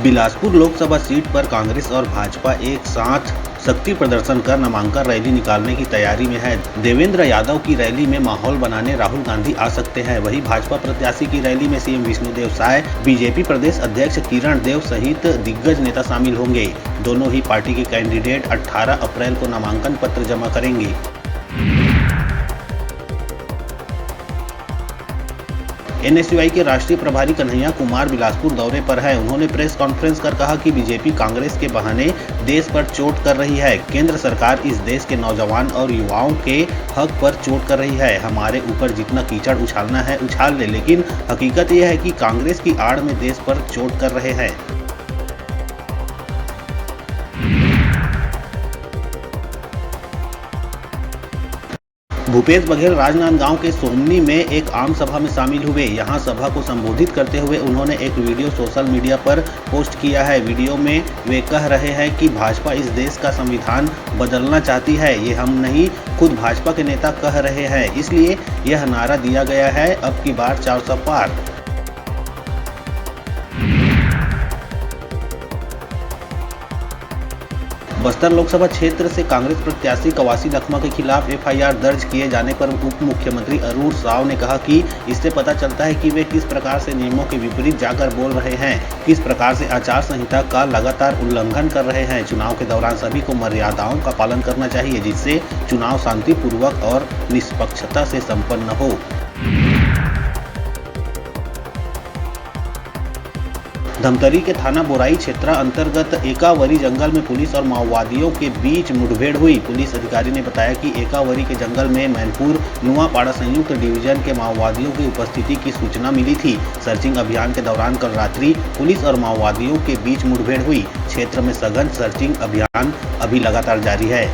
Bilaspur Lok Sabha seat पर कांग्रेस और भाजपा एक साथ शक्ति प्रदर्शन कर नामांकन रैली निकालने की तैयारी में है। देवेंद्र यादव की रैली में माहौल बनाने राहुल गांधी आ सकते हैं। वहीं भाजपा प्रत्याशी की रैली में सीएम विष्णुदेव साय, बीजेपी प्रदेश अध्यक्ष किरण देव सहित दिग्गज नेता शामिल होंगे। दोनों ही पार्टी के कैंडिडेट 18 अप्रैल को नामांकन पत्र जमा करेंगे। एनएसयूआई के राष्ट्रीय प्रभारी कन्हैया कुमार बिलासपुर दौरे पर है। उन्होंने प्रेस कॉन्फ्रेंस कर कहा कि बीजेपी कांग्रेस के बहाने देश पर चोट कर रही है। केंद्र सरकार इस देश के नौजवान और युवाओं के हक पर चोट कर रही है। हमारे ऊपर जितना कीचड़ उछालना है उछाल ले, लेकिन हकीकत यह है कि कांग्रेस की आड़ में देश पर चोट कर रहे हैं। भूपेश बघेल राजनांदगांव के सोमनी में एक आम सभा में शामिल हुए। यहां सभा को संबोधित करते हुए उन्होंने एक वीडियो सोशल मीडिया पर पोस्ट किया है। वीडियो में वे कह रहे हैं कि भाजपा इस देश का संविधान बदलना चाहती है। ये हम नहीं, खुद भाजपा के नेता कह रहे हैं। इसलिए यह नारा दिया गया है, अब की बार 400 पार। बस्तर लोकसभा क्षेत्र से कांग्रेस प्रत्याशी कवासी लखमा के खिलाफ एफआईआर दर्ज किए जाने पर उप मुख्यमंत्री अरुण साव ने कहा कि इससे पता चलता है कि वे किस प्रकार से नियमों के विपरीत जाकर बोल रहे हैं, किस प्रकार से आचार संहिता का लगातार उल्लंघन कर रहे हैं। चुनाव के दौरान सभी को मर्यादाओं का पालन करना चाहिए, जिससे चुनाव शांतिपूर्वक और निष्पक्षता से संपन्न हो। धमतरी के थाना बोराई क्षेत्र अंतर्गत एकावरी जंगल में पुलिस और माओवादियों के बीच मुठभेड़ हुई। पुलिस अधिकारी ने बताया कि एकावरी के जंगल में मैनपुर नुआपाड़ा संयुक्त डिवीजन के माओवादियों की उपस्थिति की सूचना मिली थी। सर्चिंग अभियान के दौरान कल रात्रि पुलिस और माओवादियों के बीच मुठभेड़ हुई। क्षेत्र में सघन सर्चिंग अभियान अभी लगातार जारी है।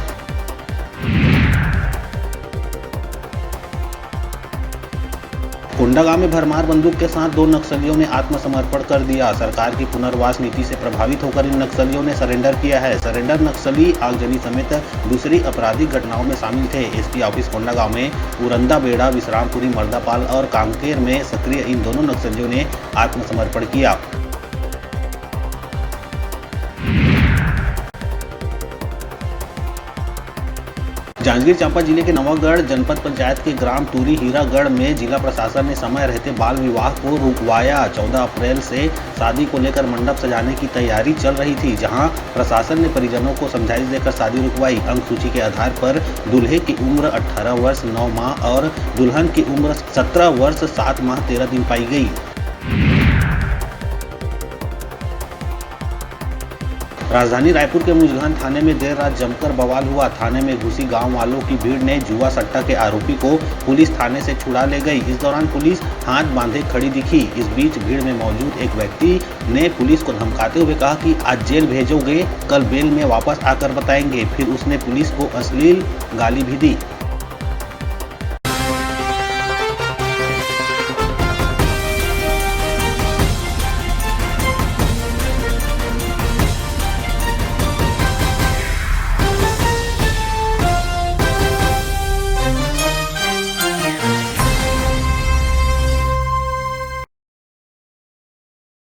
कोंडागांव में भरमार बंदूक के साथ 2 नक्सलियों ने आत्मसमर्पण कर दिया। सरकार की पुनर्वास नीति से प्रभावित होकर इन नक्सलियों ने सरेंडर किया है। सरेंडर नक्सली आगजनी समेत दूसरी आपराधिक घटनाओं में शामिल थे। एसपी ऑफिस कोंडागांव में उरंदा बेड़ा, विश्रामपुरी, मर्दापाल और कांकेर में सक्रिय इन दोनों नक्सलियों ने आत्मसमर्पण किया। जांजगीर चांपा जिले के नवागढ़ जनपद पंचायत के ग्राम टूरी हीरागढ़ में जिला प्रशासन ने समय रहते बाल विवाह को रुकवाया। 14 अप्रैल से शादी को लेकर मंडप सजाने की तैयारी चल रही थी, जहां प्रशासन ने परिजनों को समझाइश देकर शादी रुकवाई। अंक सूची के आधार पर दूल्हे की उम्र 18 वर्ष 9 माह और दुल्हन की उम्र 17 वर्ष 7 माह 13 दिन पाई गई। राजधानी रायपुर के मुजगहन थाने में देर रात जमकर बवाल हुआ। थाने में घुसी गांव वालों की भीड़ ने जुआ सट्टा के आरोपी को पुलिस थाने से छुड़ा ले गई। इस दौरान पुलिस हाथ बांधे खड़ी दिखी। इस बीच भीड़ में मौजूद एक व्यक्ति ने पुलिस को धमकाते हुए कहा कि आज जेल भेजोगे, कल बेल में वापस आकर बताएंगे। फिर उसने पुलिस को अश्लील गाली भी दी।